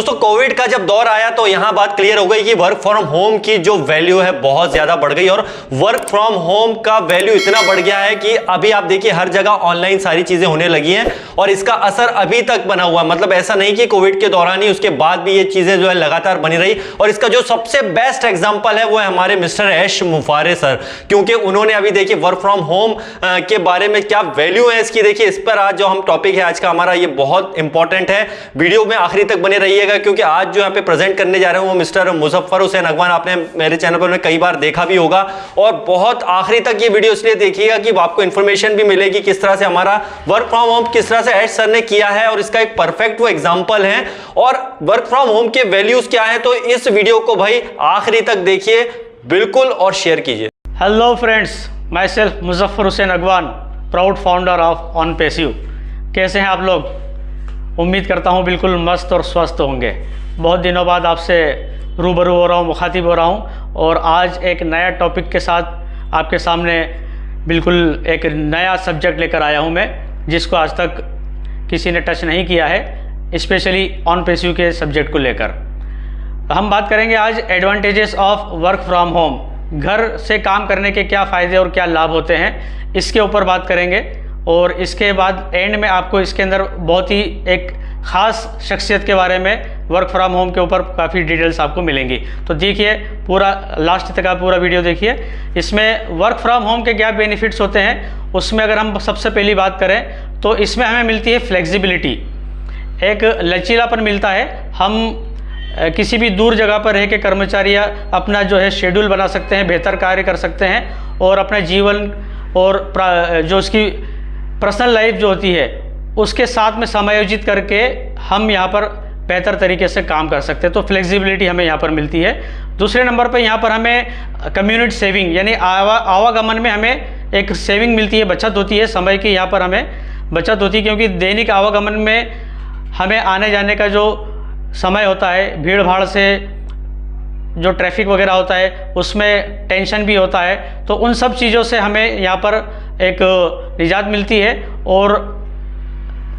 दोस्तों कोविड का जब दौर आया तो यहां बात क्लियर हो गई कि वर्क फ्रॉम होम की जो वैल्यू है बहुत ज्यादा बढ़ गई, और वर्क फ्रॉम होम का वैल्यू इतना बढ़ गया है कि अभी आप देखिए हर जगह ऑनलाइन सारी चीजें होने लगी हैं और इसका असर अभी तक बना हुआ। मतलब ऐसा नहीं कि कोविड के दौरान ही, उसके बाद भी ये चीजें जो है लगातार बनी रही। और इसका जो सबसे बेस्ट एग्जांपल है वो है हमारे मिस्टर ऐश मुफारे सर, क्योंकि उन्होंने अभी देखिए वर्क फ्रॉम होम के बारे में क्या वैल्यू है इसकी, देखिए इस पर आज जो हम टॉपिक है आज का हमारा ये बहुत इंपॉर्टेंट है। वीडियो में आखिरी तक बने रहिएगा क्योंकि आज जो यहाँ पे प्रेजेंट करने जा रहे हैं वो मिस्टर मुजफ्फर हुसैन अगवान, आपने मेरे चैनल पर कई बार देखा भी होगा। और बहुत आखिरी तक ये वीडियो इसलिए देखिएगा कि आपको इंफॉर्मेशन भी मिलेगी किस तरह से हमारा वर्क फ्रॉम होम किस तरह से ऐश सर ने किया है और इसका एक परफेक्ट वो एग्जांपल है और वर्क फ्रॉम होम के वैल्यूज क्या है। तो इस वीडियो को भाई आखिरी तक देखिए बिल्कुल और शेयर कीजिए। Hello friends, myself Muzaffar Hussain Agwan, proud founder of OnPassive। कैसे हैं आप लोग? उम्मीद करता हूं बिल्कुल मस्त और स्वस्थ होंगे। बहुत दिनों बाद आपसे रूबरू हो रहा हूं, मुखातिब हो रहा हूं और आज एक नया टॉपिक के साथ आपके सामने बिल्कुल एक नया सब्जेक्ट लेकर आया हूं मैं, जिसको आज तक किसी ने टच नहीं किया है, स्पेशली OnPassive के सब्जेक्ट को लेकर। हम बात करेंगे आज advantages of work from home. घर से काम करने के क्या फ़ायदे और क्या लाभ होते हैं, इसके ऊपर बात करेंगे। और इसके बाद एंड में आपको इसके अंदर बहुत ही एक ख़ास शख्सियत के बारे में वर्क फ्रॉम होम के ऊपर काफ़ी डिटेल्स आपको मिलेंगी। तो देखिए पूरा लास्ट तक आप पूरा वीडियो देखिए। इसमें वर्क फ्रॉम होम के क्या बेनिफिट्स होते हैं, उसमें अगर हम सबसे पहली बात करें तो इसमें हमें मिलती है फ्लेक्सिबिलिटी, एक लचीलापन मिलता है। हम किसी भी दूर जगह पर रह के कर्मचारी अपना जो है शेड्यूल बना सकते हैं, बेहतर कार्य कर सकते हैं और अपने जीवन और जो उसकी पर्सनल लाइफ जो होती है उसके साथ में समायोजित करके हम यहाँ पर बेहतर तरीके से काम कर सकते हैं। तो फ्लेक्सिबिलिटी हमें यहाँ पर मिलती है। दूसरे नंबर पर यहाँ पर हमें कम्युनिटी सेविंग यानी आवागमन में हमें एक सेविंग मिलती है, बचत होती है, समय की यहाँ पर हमें बचत होती है, क्योंकि दैनिक आवागमन में हमें आने जाने का जो समय होता है, भीड़ भाड़ से जो ट्रैफिक वगैरह होता है उसमें टेंशन भी होता है, तो उन सब चीज़ों से हमें यहाँ पर एक निजात मिलती है और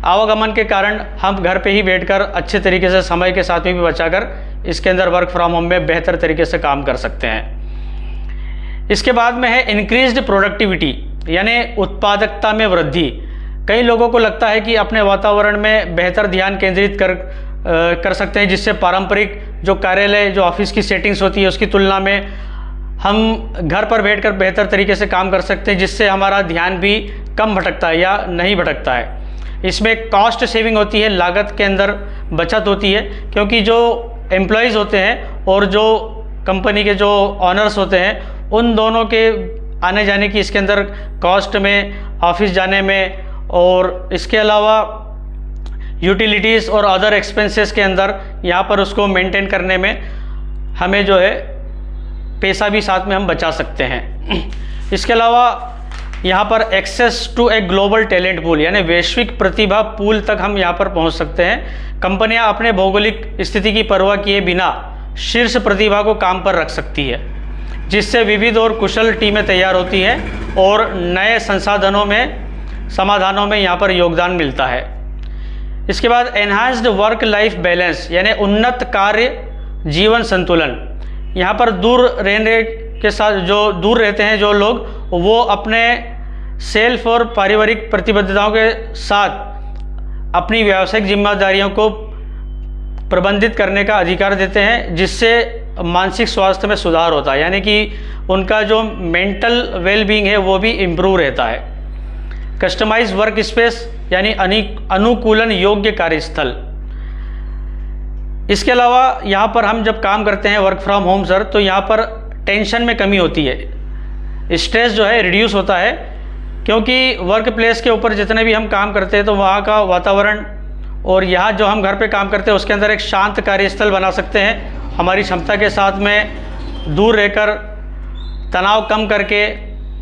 आवागमन के कारण हम घर पे ही बैठकर अच्छे तरीके से समय के साथ में भी बचाकर इसके अंदर वर्क फ्रॉम होम में बेहतर तरीके से काम कर सकते हैं। इसके बाद में है इंक्रीज्ड प्रोडक्टिविटी यानी उत्पादकता में वृद्धि। कई लोगों को लगता है कि अपने वातावरण में बेहतर ध्यान केंद्रित कर सकते हैं, जिससे पारंपरिक जो कार्यालय जो ऑफिस की सेटिंग्स होती है उसकी तुलना में हम घर पर बैठकर बेहतर तरीके से काम कर सकते हैं, जिससे हमारा ध्यान भी कम भटकता है या नहीं भटकता है। इसमें कॉस्ट सेविंग होती है, लागत के अंदर बचत होती है, क्योंकि जो एम्प्लॉयज़ होते हैं और जो कंपनी के जो ऑनर्स होते हैं उन दोनों के आने जाने की इसके अंदर कॉस्ट में, ऑफिस जाने में और इसके अलावा यूटिलिटीज़ और अदर एक्सपेंसेस के अंदर यहाँ पर उसको मेंटेन करने में हमें जो है पैसा भी साथ में हम बचा सकते हैं। इसके अलावा यहाँ पर access to a global talent pool यानी वैश्विक प्रतिभा पूल तक हम यहाँ पर पहुँच सकते हैं। कंपनियाँ अपने भौगोलिक स्थिति की परवाह किए बिना शीर्ष प्रतिभा को काम पर रख सकती है, जिससे विविध और कुशल टीमें तैयार होती हैं और नए समाधानों में यहाँ पर योगदान मिलता है। इसके बाद एनहांस्ड वर्क लाइफ बैलेंस यानी उन्नत कार्य जीवन संतुलन। यहाँ पर दूर रहने के साथ जो दूर रहते हैं जो लोग, वो अपने सेल्फ और पारिवारिक प्रतिबद्धताओं के साथ अपनी व्यावसायिक जिम्मेदारियों को प्रबंधित करने का अधिकार देते हैं, जिससे मानसिक स्वास्थ्य में सुधार होता है, यानी कि उनका जो मेंटल वेलबींग है वो भी इम्प्रूव रहता है। कस्टमाइज वर्क स्पेस यानी अनुकूलन योग्य कार्यस्थल। इसके अलावा यहाँ पर हम जब काम करते हैं वर्क फ्रॉम होम सर, तो यहाँ पर टेंशन में कमी होती है, स्ट्रेस जो है रिड्यूस होता है, क्योंकि वर्क प्लेस के ऊपर जितने भी हम काम करते हैं तो वहाँ का वातावरण और यहाँ जो हम घर पे काम करते हैं उसके अंदर एक शांत कार्यस्थल बना सकते हैं। हमारी क्षमता के साथ में दूर रहकर तनाव कम करके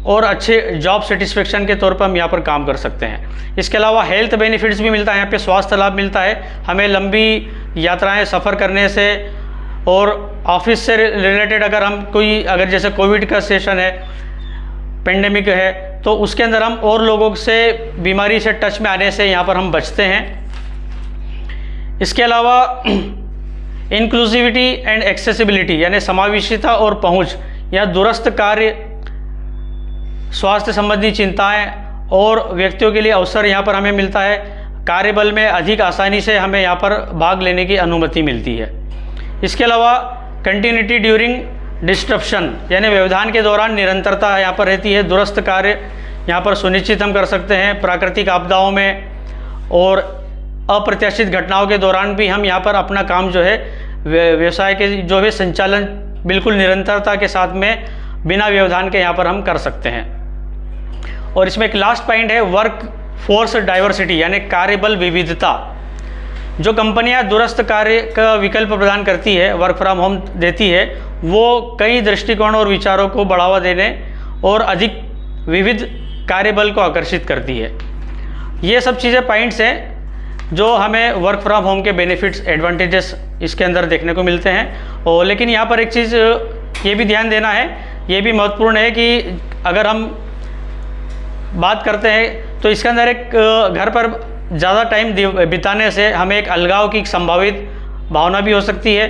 और अच्छे जॉब सेटिस्फेक्शन के तौर पर हम यहाँ पर काम कर सकते हैं। इसके अलावा हेल्थ बेनिफिट्स भी मिलता है, यहाँ पे स्वास्थ्य लाभ मिलता है हमें लंबी यात्राएं सफ़र करने से, और ऑफिस से रिलेटेड अगर जैसे कोविड का सेशन है, पेंडेमिक है, तो उसके अंदर हम और लोगों से बीमारी से टच में आने से यहाँ पर हम बचते हैं। इसके अलावा इंक्लूसिविटी एंड एक्सेसिबिलिटी यानी समावेशिता और पहुंच या दूरस्थ कार्य, स्वास्थ्य संबंधी चिंताएं और व्यक्तियों के लिए अवसर यहाँ पर हमें मिलता है। कार्यबल में अधिक आसानी से हमें यहाँ पर भाग लेने की अनुमति मिलती है। इसके अलावा कंटिन्यूटी ड्यूरिंग डिस्ट्रप्शन यानी व्यवधान के दौरान निरंतरता यहाँ पर रहती है। दूरस्थ कार्य यहाँ पर सुनिश्चित हम कर सकते हैं। प्राकृतिक आपदाओं में और अप्रत्याशित घटनाओं के दौरान भी हम यहाँ पर अपना काम जो है व्यवसाय के जो है संचालन बिल्कुल निरंतरता के साथ में बिना व्यवधान के यहाँ पर हम कर सकते हैं। और इसमें एक लास्ट पॉइंट है वर्क फोर्स डाइवर्सिटी यानी कार्यबल विविधता। जो कंपनियां दूरस्थ कार्य का विकल्प प्रदान करती है, वर्क फ्रॉम होम देती है, वो कई दृष्टिकोण और विचारों को बढ़ावा देने और अधिक विविध कार्यबल को आकर्षित करती है। ये सब चीज़ें पॉइंट्स हैं जो हमें वर्क फ्रॉम होम के बेनिफिट्स एडवांटेजेस इसके अंदर देखने को मिलते हैं। और लेकिन यहाँ पर एक चीज़ ये भी ध्यान देना है, ये भी महत्वपूर्ण है कि अगर हम बात करते हैं तो इसके अंदर एक घर पर ज़्यादा टाइम बिताने से हमें एक अलगाव की संभावित भावना भी हो सकती है।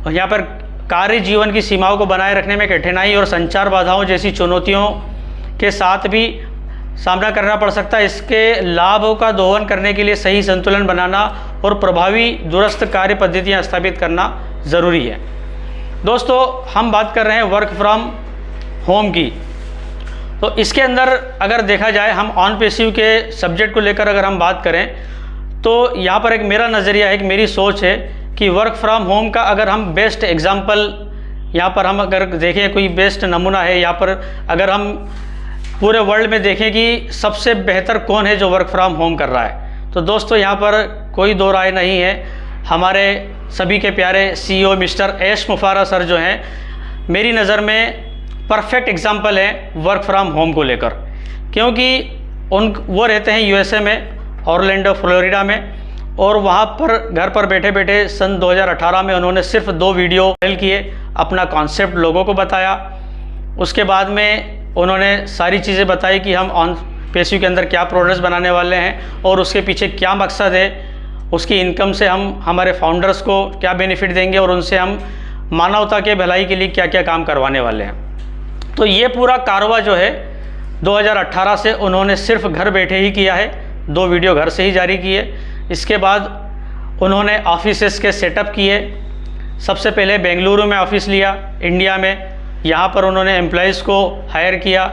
और यहाँ पर कार्य जीवन की सीमाओं को बनाए रखने में कठिनाई और संचार बाधाओं जैसी चुनौतियों के साथ भी सामना करना पड़ सकता है। इसके लाभों का दोहन करने के लिए सही संतुलन बनाना और प्रभावी दूरस्थ कार्य पद्धतियाँ स्थापित करना ज़रूरी है। दोस्तों, हम बात कर रहे हैं वर्क फ्रॉम होम की, तो इसके अंदर अगर देखा जाए हम ऑन पेसिव के सब्जेक्ट को लेकर अगर हम बात करें तो यहाँ पर एक मेरा नज़रिया है, एक मेरी सोच है कि वर्क फ्रॉम होम का अगर हम बेस्ट एग्जांपल यहाँ पर हम अगर देखें, कोई बेस्ट नमूना है यहाँ पर, अगर हम पूरे वर्ल्ड में देखें कि सबसे बेहतर कौन है जो वर्क फ्रॉम होम कर रहा है, तो दोस्तों यहाँ पर कोई दो राय नहीं है। हमारे सभी के प्यारे CEO मिस्टर ऐश मुफारा सर जो हैं, मेरी नज़र में परफेक्ट एग्जाम्पल है वर्क फ्रॉम होम को लेकर, क्योंकि वो रहते हैं USA में, ऑरलैंडो फ्लोरिडा में, और वहाँ पर घर पर बैठे बैठे सन 2018 में उन्होंने सिर्फ 2 वीडियो वायरल किए, अपना कॉन्सेप्ट लोगों को बताया। उसके बाद में उन्होंने सारी चीज़ें बताई कि हम ऑन पेसिव के अंदर क्या प्रोडक्ट्स बनाने वाले हैं और उसके पीछे क्या मकसद है, उसकी इनकम से हम हमारे फाउंडर्स को क्या बेनिफिट देंगे और उनसे हम मानवता के भलाई के लिए क्या क्या काम करवाने वाले हैं। तो ये पूरा कारवा जो है 2018 से उन्होंने सिर्फ घर बैठे ही किया है, 2 वीडियो घर से ही जारी किए। इसके बाद उन्होंने ऑफिसेस के सेटअप किए। सबसे पहले बेंगलुरु में ऑफिस लिया इंडिया में, यहाँ पर उन्होंने एम्प्लॉयज़ को हायर किया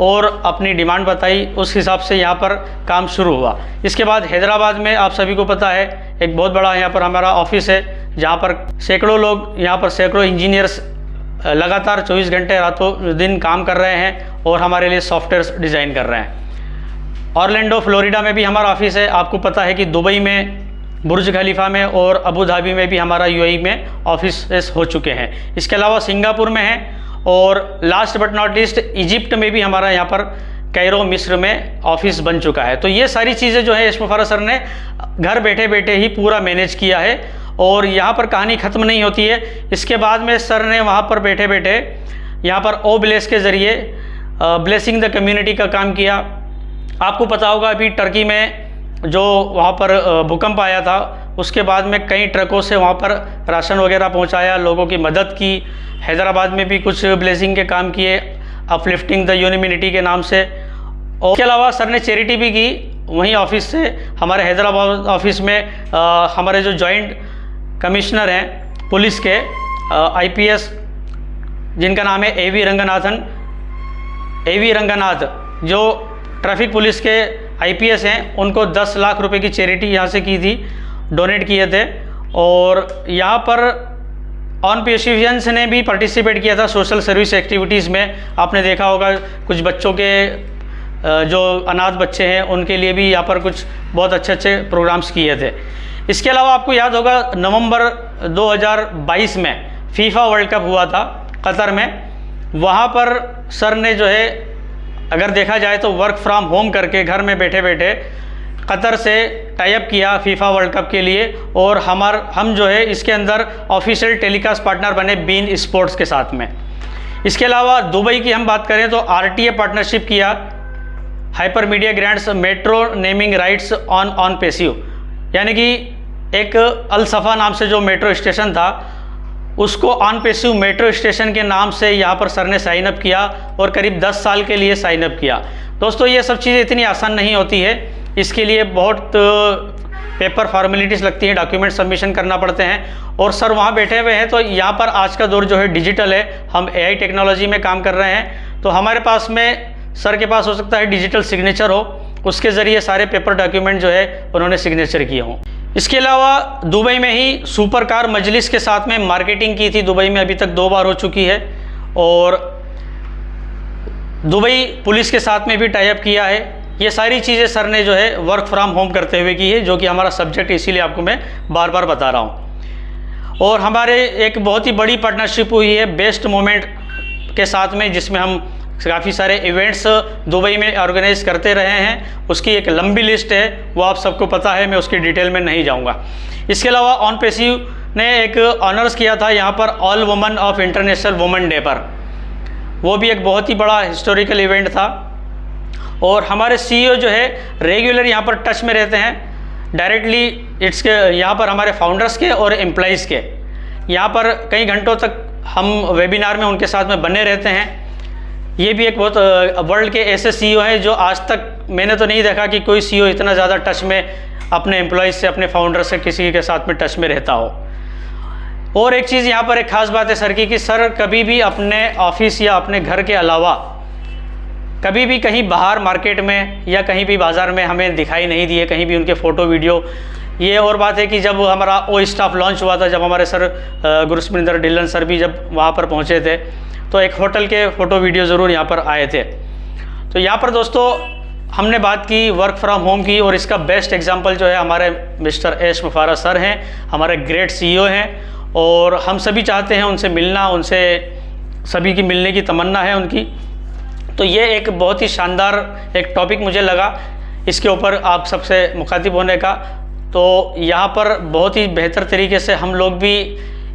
और अपनी डिमांड बताई, उस हिसाब से यहाँ पर काम शुरू हुआ। इसके बाद हैदराबाद में आप सभी को पता है एक बहुत बड़ा यहाँ पर हमारा ऑफिस है, जहाँ पर सैकड़ों लोग, यहाँ पर सैकड़ों इंजीनियर्स लगातार 24 घंटे रातों दिन काम कर रहे हैं और हमारे लिए सॉफ्टवेयर डिज़ाइन कर रहे हैं। ऑरलैंडो फ्लोरिडा में भी हमारा ऑफिस है। आपको पता है कि दुबई में, बुर्ज खलीफा में और अबू धाबी में भी हमारा UAE में ऑफिस हो चुके हैं। इसके अलावा सिंगापुर में है और last but not least Egypt में भी हमारा यहाँ पर कैरो मिस्र में ऑफिस बन चुका है। तो ये सारी चीज़ें जो है ऐश मुफारा सर ने घर बैठे बैठे ही पूरा मैनेज किया है और यहाँ पर कहानी ख़त्म नहीं होती है। इसके बाद में सर ने वहाँ पर बैठे बैठे यहाँ पर OBLESS के ज़रिए ब्लेसिंग द कम्युनिटी का काम किया। आपको पता होगा अभी टर्की में जो वहाँ पर भूकंप आया था, उसके बाद में कई ट्रकों से वहाँ पर राशन वगैरह पहुँचाया, लोगों की मदद की। हैदराबाद में भी कुछ ब्लेसिंग के काम किए, अपलिफ्टिंग द ह्यूमैनिटी के नाम से। और इसके अलावा सर ने चैरिटी भी की वहीं ऑफिस से। हमारे हैदराबाद ऑफिस में हमारे जो जॉइंट कमिश्नर हैं पुलिस के IPS, जिनका नाम है AV रंगनाथ, जो ट्रैफिक पुलिस के IPS हैं, उनको 10 लाख रुपए की चैरिटी यहाँ से की थी, डोनेट किए थे। और यहाँ पर ऑन पेसिवियंस ने भी पार्टिसिपेट किया था सोशल सर्विस एक्टिविटीज़ में। आपने देखा होगा कुछ बच्चों के जो अनाथ बच्चे हैं उनके लिए भी यहाँ पर कुछ बहुत अच्छे अच्छे प्रोग्राम्स किए थे। इसके अलावा आपको याद होगा नवंबर 2022 में FIFA वर्ल्ड कप हुआ था कतर में। वहाँ पर सर ने जो है अगर देखा जाए तो वर्क फ्रॉम होम करके घर में बैठे बैठे कतर से टाई अप किया FIFA वर्ल्ड कप के लिए, और हम जो है इसके अंदर ऑफिशियल टेलीकास्ट पार्टनर बने बीन स्पोर्ट्स के साथ में। इसके अलावा दुबई की हम बात करें तो RTA पार्टनरशिप किया, hyper media grants metro naming rights on passive, यानी कि एक अल सफ़ा नाम से जो मेट्रो स्टेशन था उसको ऑन पेस्यू मेट्रो स्टेशन के नाम से यहाँ पर सर ने साइन अप किया और करीब 10 साल के लिए साइन अप किया। दोस्तों ये सब चीज़ें इतनी आसान नहीं होती है, इसके लिए बहुत पेपर फॉर्मेलिटीज़ लगती हैं, डॉक्यूमेंट सबमिशन करना पड़ते हैं। और सर वहाँ बैठे हुए हैं, तो यहाँ पर आज का दौर जो है डिजिटल है, हम AI टेक्नोलॉजी में काम कर रहे हैं, तो हमारे पास में सर के पास हो सकता है डिजिटल सिग्नेचर हो, उसके ज़रिए सारे पेपर डॉक्यूमेंट जो है उन्होंने सिग्नेचर किए हों। इसके अलावा दुबई में ही सुपर कार मजलिस के साथ में मार्केटिंग की थी, दुबई में अभी तक 2 बार हो चुकी है, और दुबई पुलिस के साथ में भी टाई अप किया है। ये सारी चीज़ें सर ने जो है वर्क फ्रॉम होम करते हुए की है, जो कि हमारा सब्जेक्ट, इसीलिए आपको मैं बार बार बता रहा हूँ। और हमारे एक बहुत ही बड़ी पार्टनरशिप हुई है बेस्ट मोमेंट के साथ में, जिसमें हम काफ़ी सारे इवेंट्स दुबई में ऑर्गेनाइज करते रहे हैं। उसकी एक लंबी लिस्ट है, वो आप सबको पता है, मैं उसकी डिटेल में नहीं जाऊंगा। इसके अलावा ऑन पेस्यू ने एक ऑनर्स किया था यहाँ पर all women of international women day पर, वो भी एक बहुत ही बड़ा हिस्टोरिकल इवेंट था। और हमारे CEO जो है रेगुलर यहाँ पर टच में रहते हैं डायरेक्टली इट्स के यहाँ पर हमारे फाउंडर्स के और एम्प्लॉइज़ के। यहाँ पर कई घंटों तक हम वेबिनार में उनके साथ में बने रहते हैं। ये भी एक बहुत वर्ल्ड के ऐसे CEO हैं जो आज तक मैंने तो नहीं देखा कि कोई CEO इतना ज़्यादा टच में अपने एम्प्लॉइज़ से, अपने फाउंडर से, किसी के साथ में टच में रहता हो। और एक चीज़ यहाँ पर एक ख़ास बात है सर की, कि सर कभी भी अपने ऑफिस या अपने घर के अलावा कभी भी कहीं बाहर मार्केट में या कहीं भी बाज़ार में हमें दिखाई नहीं दिए, कहीं भी उनके फ़ोटो वीडियो। ये और बात है कि जब हमारा ओ स्टाफ लॉन्च हुआ था, जब हमारे सर गुरस्मिंदर ढिल्लन सर भी जब वहाँ पर पहुँचे थे, तो एक होटल के फ़ोटो वीडियो ज़रूर यहाँ पर आए थे। तो यहाँ पर दोस्तों हमने बात की वर्क फ्रॉम होम की, और इसका बेस्ट एग्जांपल जो है हमारे मिस्टर एश मुफारा सर हैं, हमारे ग्रेट CEO हैं, और हम सभी चाहते हैं उनसे मिलना, उनसे सभी की मिलने की तमन्ना है उनकी। तो ये एक बहुत ही शानदार एक टॉपिक मुझे लगा इसके ऊपर आप सबसे मुखातिब होने का। तो यहाँ पर बहुत ही बेहतर तरीके से हम लोग भी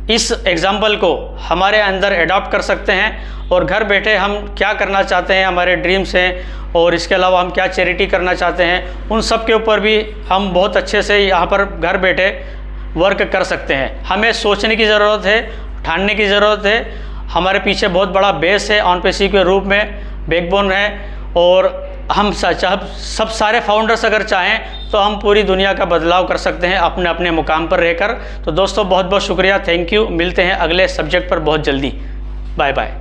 इस एग्ज़ाम्पल को हमारे अंदर एडॉप्ट कर सकते हैं, और घर बैठे हम क्या करना चाहते हैं, हमारे ड्रीम्स हैं, और इसके अलावा हम क्या चैरिटी करना चाहते हैं, उन सब के ऊपर भी हम बहुत अच्छे से यहाँ पर घर बैठे वर्क कर सकते हैं। हमें सोचने की ज़रूरत है, ठानने की ज़रूरत है। हमारे पीछे बहुत बड़ा बेस है, ऑन पेस्यू के रूप में बैकबोन है, और हम सब सारे फाउंडर्स अगर चाहें तो हम पूरी दुनिया का बदलाव कर सकते हैं अपने अपने मुकाम पर रहकर। तो दोस्तों बहुत बहुत शुक्रिया, थैंक यू। मिलते हैं अगले सब्जेक्ट पर बहुत जल्दी। Bye bye.